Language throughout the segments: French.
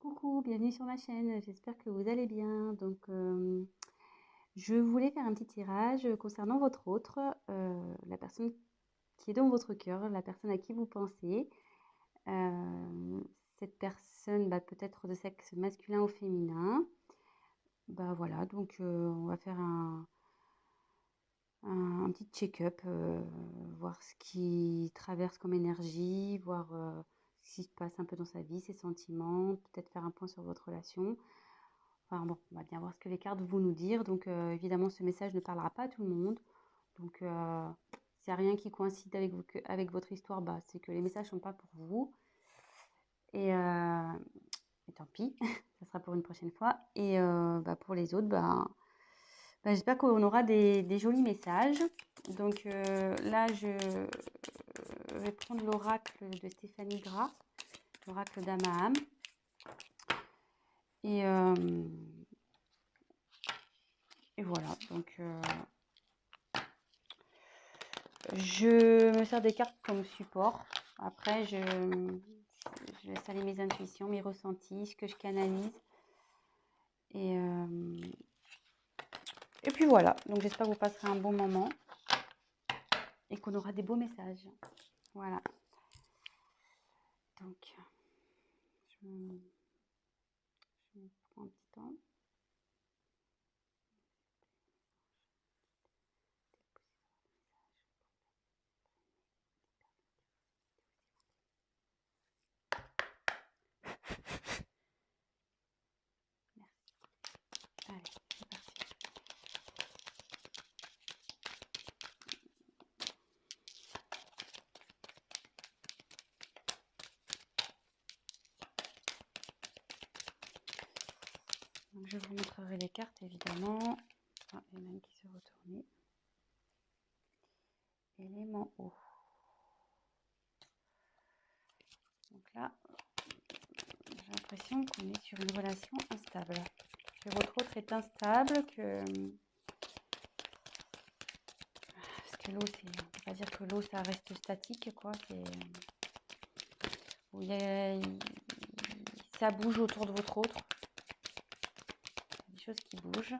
Coucou, bienvenue sur ma chaîne, j'espère que vous allez bien. Je voulais faire un petit tirage concernant votre autre, la personne qui est dans votre cœur, la personne à qui vous pensez. Cette personne, peut être de sexe masculin ou féminin. Voilà, on va faire un petit check-up, voir ce qui traverse comme énergie, voir ce qui se passe un peu dans sa vie, ses sentiments, peut-être faire un point sur votre relation. Enfin bon, on va bien voir ce que les cartes vont nous dire. Évidemment, ce message ne parlera pas à tout le monde. Donc, s'il n'y a rien qui coïncide avec votre histoire, c'est que les messages ne sont pas pour vous. Et, euh, et tant pis, ça sera pour une prochaine fois. Pour les autres, j'espère qu'on aura des jolis messages. Là, je vais prendre l'oracle de Stéphanie Gras, l'oracle d'Amaham. Et, euh, et voilà, je me sers des cartes comme support. Après, je laisse aller mes intuitions, mes ressentis, ce que je canalise. Et, euh, et puis voilà, donc j'espère que vous passerez un bon moment et qu'on aura des beaux messages. Voilà. Donc, je prends un petit temps. Merci. Allez, c'est parti. Donc, je vous montrerai les cartes, évidemment. Ah, il y en a une qui s'est retournée. Élément eau. Donc là, j'ai l'impression qu'on est sur une relation instable. Que votre autre est instable, parce que l'eau, on ne peut pas dire que l'eau, ça reste statique, quoi. Ça bouge autour de votre autre. Il y a des choses qui bougent.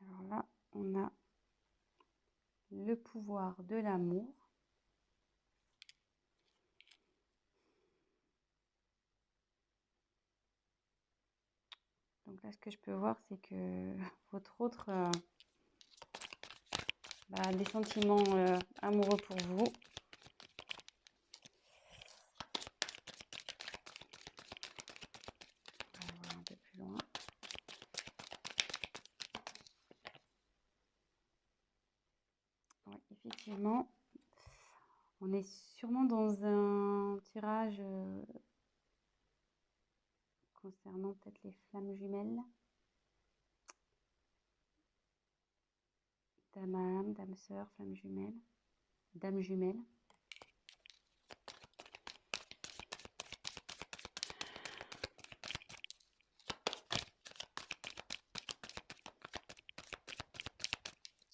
Alors là, on a le pouvoir de l'amour. Donc là, ce que je peux voir, c'est que votre autre a des sentiments amoureux pour vous. On va voir un peu plus loin. Oui, effectivement, on est sûrement dans un tirage concernant peut-être les flammes jumelles. Dame âme, dame sœur, flamme jumelle, dame jumelle.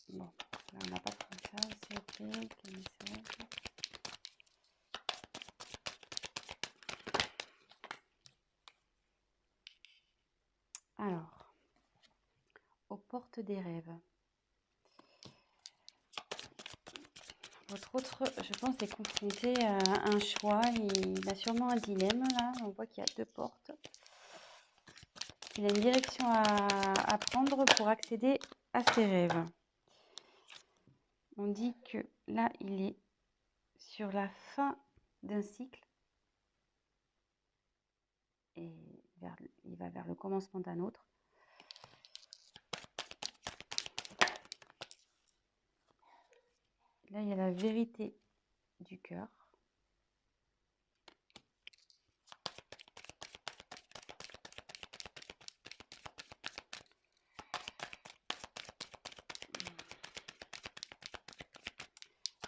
Bon, là on n'a pas trop ça, c'est ok, quel message. Alors, aux portes des rêves. Votre autre, je pense, est confronté à un choix. Il a sûrement un dilemme là. On voit qu'il y a deux portes. Il a une direction à prendre pour accéder à ses rêves. On dit que là, il est sur la fin d'un cycle et il va vers le commencement d'un autre. Là, il y a la vérité du cœur.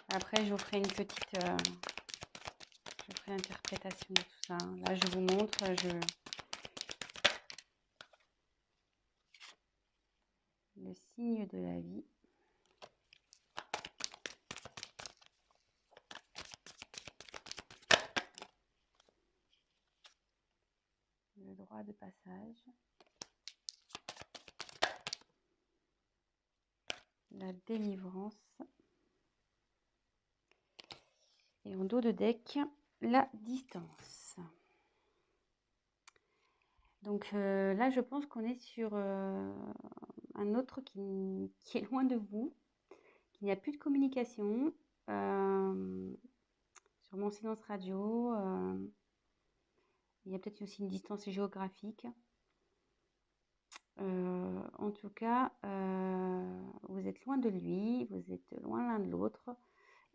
Après, je vous ferai une petite interprétation de tout ça. Là, je vous montre, le signe de la vie. 3 de passage. La délivrance. Et en dos de deck, la distance. Donc là, je pense qu'on est sur un autre qui est loin de vous, qu'il n'y a plus de communication. Sur mon silence radio, il y a peut-être aussi une distance géographique. En tout cas, vous êtes loin de lui, vous êtes loin l'un de l'autre.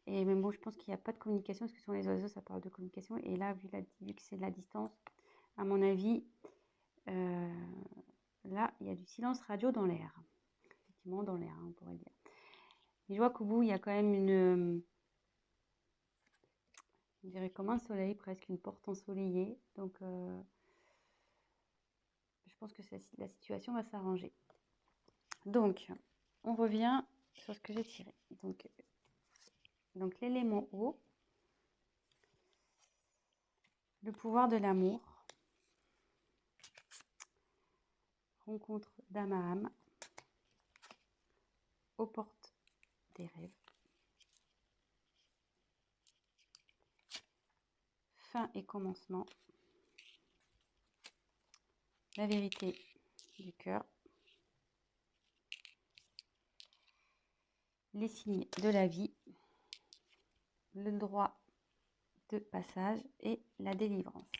Et mais bon, je pense qu'il n'y a pas de communication, parce que sur les oiseaux, ça parle de communication. Et là, vu que c'est de la distance, à mon avis, là, il y a du silence radio dans l'air. Effectivement, dans l'air, on pourrait dire. Mais je vois qu'au bout, il y a quand même on dirait comme un soleil, presque une porte ensoleillée. Donc, je pense que la situation va s'arranger. Donc, on revient sur ce que j'ai tiré. Donc l'élément eau, le pouvoir de l'amour, rencontre d'âme à âme, aux portes des rêves, fin et commencement, la vérité du cœur, les signes de la vie, le droit de passage et la délivrance.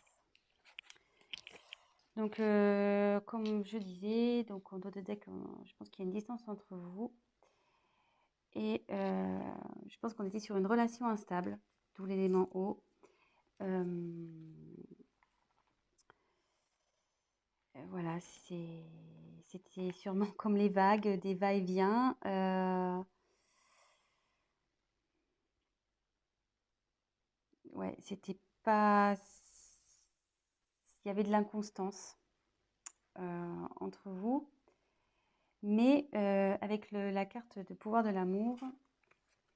Donc, comme je disais, donc en dos de deck, je pense qu'il y a une distance entre vous. Et je pense qu'on était sur une relation instable, d'où l'élément eau. Voilà, c'était sûrement comme les vagues, des va-et-vient. Ouais, c'était pas. Il y avait de l'inconstance entre vous. Mais avec la carte de pouvoir de l'amour,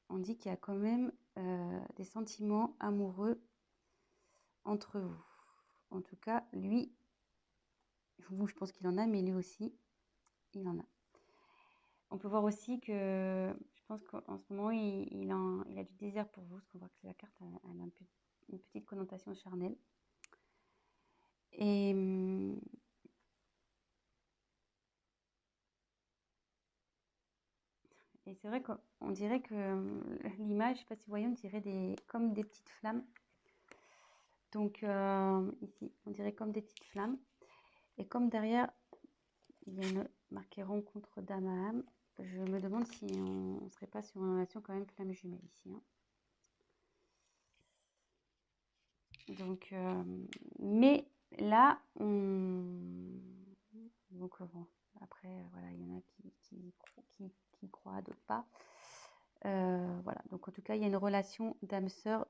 on dit qu'il y a quand même des sentiments amoureux entre vous. En tout cas, lui, vous, je pense qu'il en a, mais lui aussi, il en a. On peut voir aussi que je pense qu'en ce moment, il a du désir pour vous, parce qu'on voit que la carte elle a une petite connotation charnelle. Et c'est vrai qu'on dirait que l'image, je ne sais pas si vous voyez, on dirait comme des petites flammes. Donc ici, on dirait comme des petites flammes. Et comme derrière, il y a marqué rencontre d'âme à âme, je me demande si on ne serait pas sur une relation quand même flamme jumelle ici. Hein. Donc, mais là, donc bon, après, voilà, il y en a qui croient, d'autres pas. Voilà, donc en tout cas, il y a une relation d'âme-sœur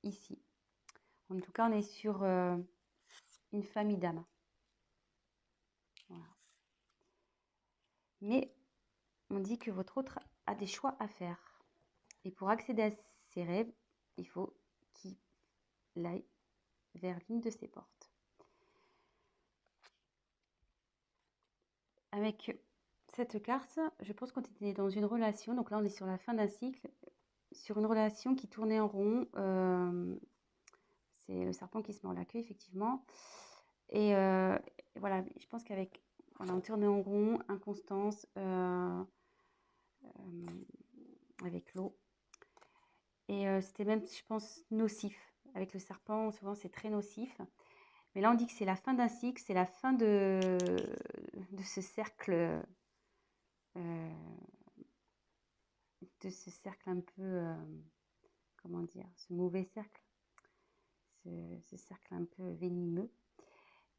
ici. En tout cas, on est sur une famille d'âmes. Voilà. Mais on dit que votre autre a des choix à faire. Et pour accéder à ses rêves, il faut qu'il aille vers l'une de ses portes. Avec cette carte, je pense qu'on était dans une relation, donc là on est sur la fin d'un cycle, sur une relation qui tournait en rond. C'est le serpent qui se mord la queue, effectivement. Et voilà, je pense qu'avec, voilà, on tournait en rond, inconstance, avec l'eau. Et c'était même, je pense, nocif. Avec le serpent, souvent c'est très nocif. Mais là, on dit que c'est la fin d'un cycle, c'est la fin de ce cercle, un peu, comment dire, ce mauvais cercle, ce cercle un peu venimeux.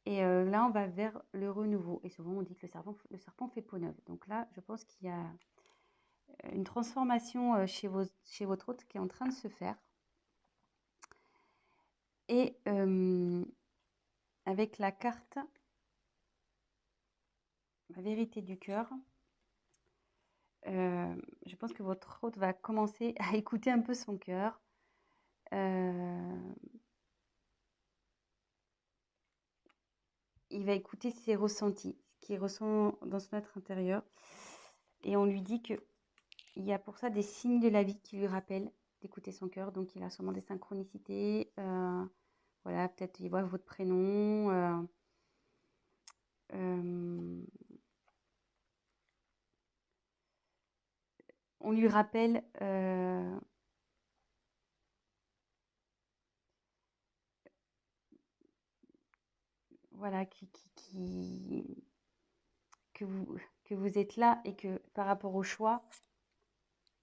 Et là, on va vers le renouveau. Et souvent, on dit que le serpent fait peau neuve. Donc là, je pense qu'il y a une transformation chez votre hôte qui est en train de se faire. Et avec la carte, la vérité du cœur, je pense que votre hôte va commencer à écouter un peu son cœur. il va écouter ses ressentis, ce qu'il ressent dans son être intérieur. Et on lui dit qu'il y a pour ça des signes de la vie qui lui rappellent d'écouter son cœur. Donc, il a sûrement des synchronicités. Voilà, peut-être il voit votre prénom. On lui rappelle voilà, que vous êtes là et que par rapport au choix,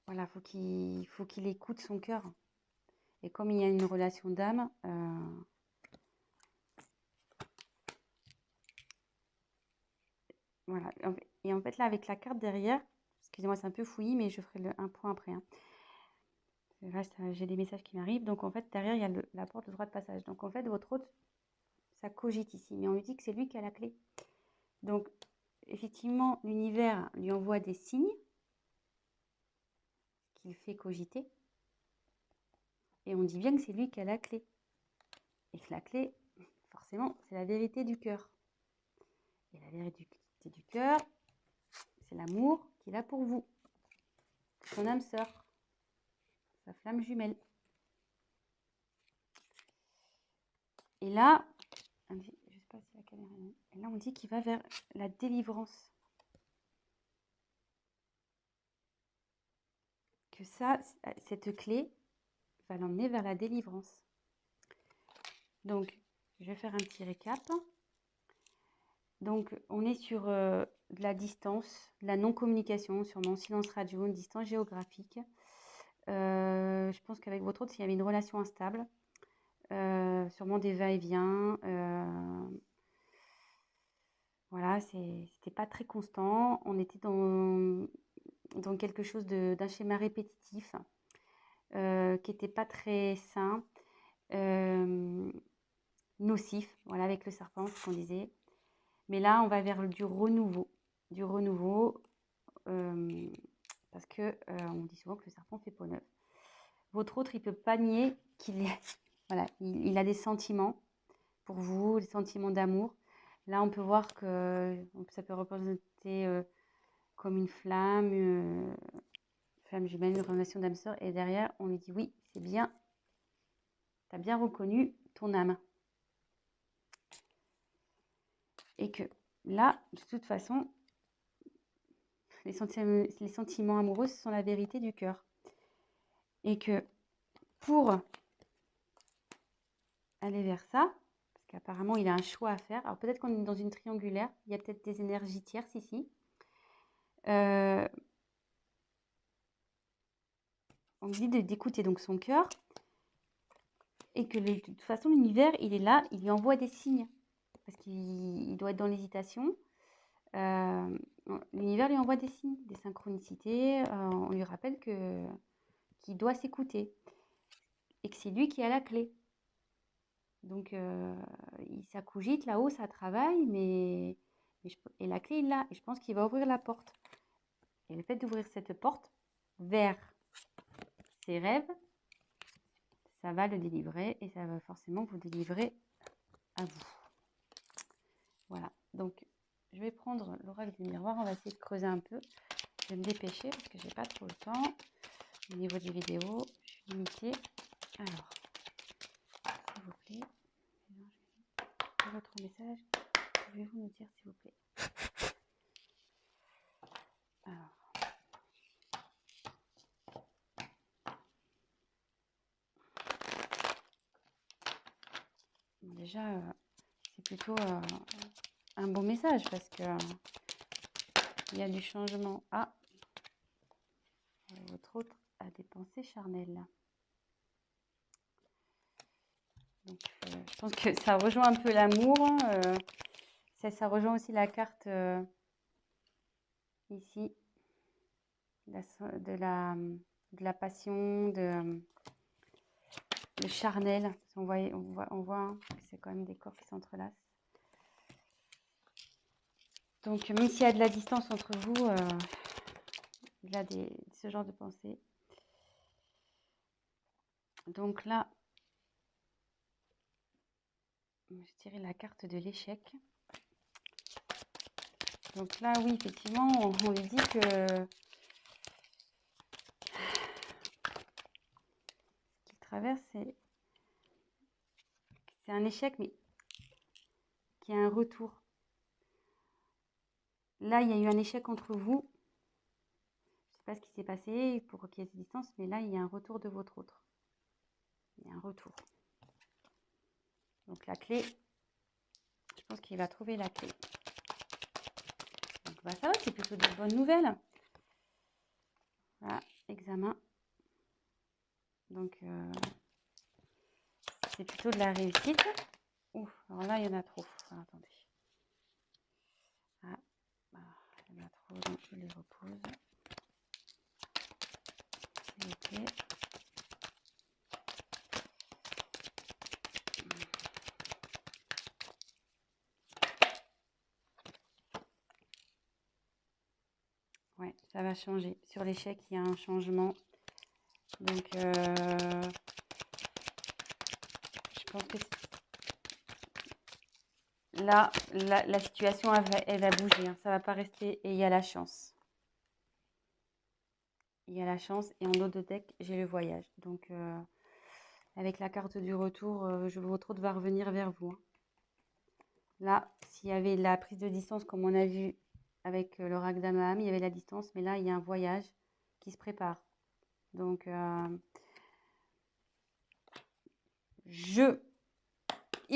voilà, faut qu'il écoute son cœur. Et comme il y a une relation d'âme, voilà. Et en fait, là, avec la carte derrière, excusez-moi, c'est un peu fouillis, mais je ferai un point après. Hein. Là, j'ai des messages qui m'arrivent. Donc, en fait, derrière, il y a la porte de droit de passage. Donc, en fait, votre hôte, ça cogite ici. Mais on lui dit que c'est lui qui a la clé. Donc, effectivement, l'univers lui envoie des signes qu'il fait cogiter. Et on dit bien que c'est lui qui a la clé. Et que la clé, forcément, c'est la vérité du cœur. Et la vérité du cœur, c'est l'amour qu'il a pour vous. Son âme sœur. Sa flamme jumelle. Et là, je ne sais pas si la caméra est... Et là, on dit qu'il va vers la délivrance. Que ça, cette clé va l'emmener vers la délivrance. Donc, je vais faire un petit récap. Donc, on est sur de la distance, de la non-communication, sûrement silence radio, une distance géographique. Je pense qu'avec votre autre, s'il y avait une relation instable, sûrement des va-et-vient. Voilà, c'était pas très constant. On était dans quelque chose d'un schéma répétitif qui n'était pas très sain, nocif, voilà, avec le serpent, ce qu'on disait. Mais là, on va vers du renouveau, parce que on dit souvent que le serpent fait peau neuve. Votre autre, il ne peut pas nier qu'il voilà, il a des sentiments pour vous, des sentiments d'amour. Là, on peut voir que ça peut représenter comme une flamme jumelle, une relation d'âme sœur. Et derrière, on lui dit oui, c'est bien, tu as bien reconnu ton âme. Et que là, de toute façon, les sentiments amoureux, ce sont la vérité du cœur. Et que pour aller vers ça, parce qu'apparemment, il a un choix à faire. Alors peut-être qu'on est dans une triangulaire, il y a peut-être des énergies tierces ici. On dit d'écouter donc son cœur et que de toute façon, l'univers, il est là, il lui envoie des signes parce qu'il doit être dans l'hésitation. L'univers lui envoie des signes, des synchronicités. On lui rappelle qu'il doit s'écouter et que c'est lui qui a la clé. Donc, ça cogite là-haut, ça travaille, et la clé, il l'a. Et je pense qu'il va ouvrir la porte. Et le fait d'ouvrir cette porte vers ses rêves, ça va le délivrer et ça va forcément vous délivrer à vous. Voilà. Donc, je vais prendre l'oracle du miroir. On va essayer de creuser un peu. Je vais me dépêcher parce que j'ai pas trop le temps. Au niveau des vidéos, je suis limitée. Alors, s'il vous plaît, votre message, pouvez-vous nous dire s'il vous plaît? Alors, déjà, c'est plutôt un bon message parce que il y a du changement. Ah, votre autre a des pensées charnelles. Donc, je pense que ça rejoint un peu l'amour. Ça rejoint aussi la carte ici de la passion, le charnel. On voit que c'est quand même des corps qui s'entrelacent. Donc, même s'il y a de la distance entre vous, il y a ce genre de pensée. Donc là, je dirais la carte de l'échec. Donc là, oui, effectivement, on lui dit que ce qu'il traverse, c'est un échec, mais qui a un retour. Là, il y a eu un échec entre vous. Je ne sais pas ce qui s'est passé pour qu'il y ait cette distance, mais là, il y a un retour de votre autre. Il y a un retour. Donc la clé, je pense qu'il va trouver la clé. Donc bah, ça va, c'est plutôt de bonnes nouvelles. Voilà, examen. Donc c'est plutôt de la réussite. Ouf, alors là, il y en a trop. Alors, attendez. Ah, il y en a trop, donc je les repose. S'il vous plaît. Ouais, ça va changer. Sur l'échec, il y a un changement. Donc, je pense que là, la situation, elle va bouger. Hein. Ça ne va pas rester. Et il y a la chance. Il y a la chance. Et en haut de deck, j'ai le voyage. Donc, avec la carte du retour, votre autre va revenir vers vous. Hein. Là, s'il y avait la prise de distance, comme on a vu avec l'oracle d'Amaham, il y avait la distance. Mais là, il y a un voyage qui se prépare. Donc, il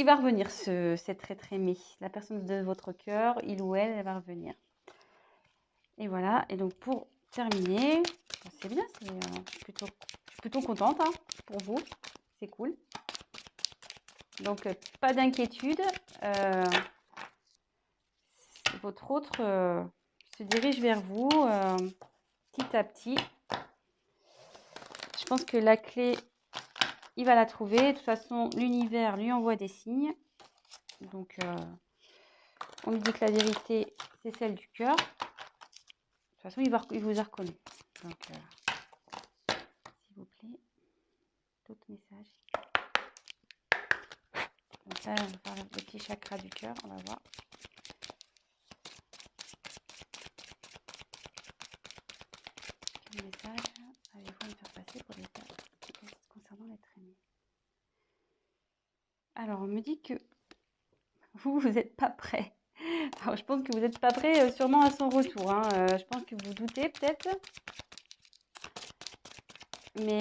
va revenir, cet être aimé. La personne de votre cœur, il ou elle va revenir. Et voilà. Et donc, pour terminer, c'est bien. Je suis plutôt contente hein, pour vous. C'est cool. Donc, pas d'inquiétude. Votre autre se dirige vers vous petit à petit. Je pense que la clé, il va la trouver. De toute façon, l'univers lui envoie des signes. Donc, on lui dit que la vérité, c'est celle du cœur. De toute façon, il vous a reconnu. Donc, s'il vous plaît, d'autres messages. Donc là, on va faire le petit chakra du cœur. On va voir. Quel message allez-vous me faire passer pour les cas concernant l'être aimé? Alors, on me dit que vous n'êtes pas prêt. Alors, je pense que vous n'êtes pas prêt sûrement à son retour. Hein. Je pense que vous doutez peut-être. Mais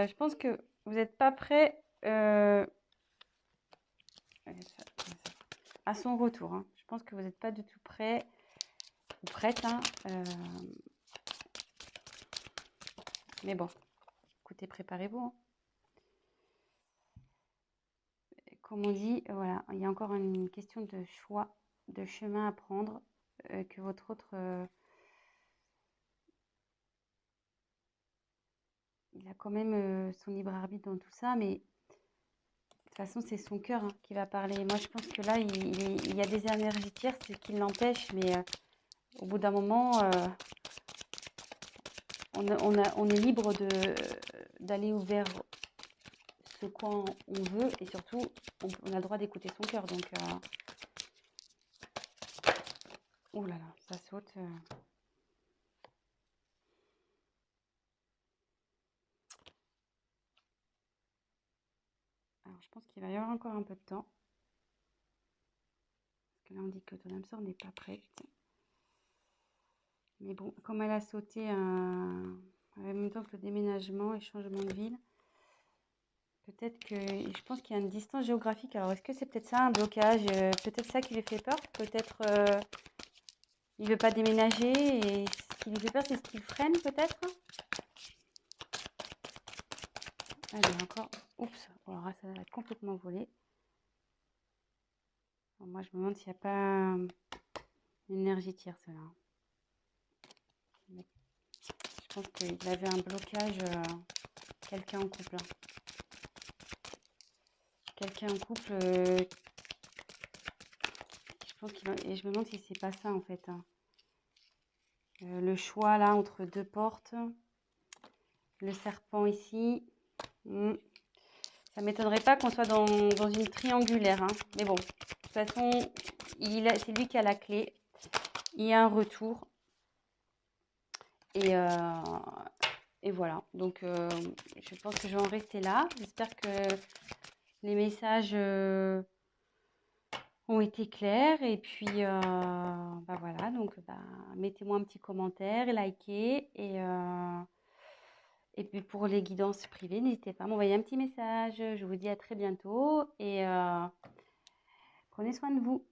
je pense que vous n'êtes pas prêt à son retour. Hein. Je pense que vous n'êtes pas du tout prêt ou prête. Hein. Mais bon, écoutez, préparez-vous. Hein. Comme on dit, voilà, il y a encore une question de choix, de chemin à prendre, que votre autre... il a quand même son libre arbitre dans tout ça, mais de toute façon, c'est son cœur hein, qui va parler. Moi, je pense que là, il y a des énergies tierces qui l'empêchent, mais au bout d'un moment, on est libre d'aller vers ce qu'on veut et surtout, on a le droit d'écouter son cœur. Donc, oh là là, ça saute. Alors, je pense qu'il va y avoir encore un peu de temps. Parce que là, on dit que ton âme sœur n'est pas prête. Mais bon, comme elle a sauté en même temps que le déménagement et changement de ville, peut-être que, je pense qu'il y a une distance géographique. Alors, est-ce que c'est peut-être ça, un blocage? Peut-être ça qui lui fait peur. Peut-être il ne veut pas déménager et ce qui lui fait peur, c'est ce qui le freine, peut-être. Allez, encore. Oups, alors là, ça va être complètement volé. Alors, moi, je me demande s'il n'y a pas une énergie tierce, là. Je pense qu'il avait un blocage, quelqu'un en couple. Hein. Quelqu'un en couple, je pense et je me demande si c'est pas ça en fait. Hein. Le choix là entre deux portes, le serpent ici. Ça m'étonnerait pas qu'on soit dans une triangulaire. Hein. Mais bon, de toute façon, c'est lui qui a la clé. il y a un retour. Et, et voilà. Donc, je pense que je vais en rester là. J'espère que les messages ont été clairs. Et puis, bah voilà. Donc, bah, mettez-moi un petit commentaire, likez. Et puis, pour les guidances privées, n'hésitez pas à m'envoyer un petit message. Je vous dis à très bientôt. Et prenez soin de vous.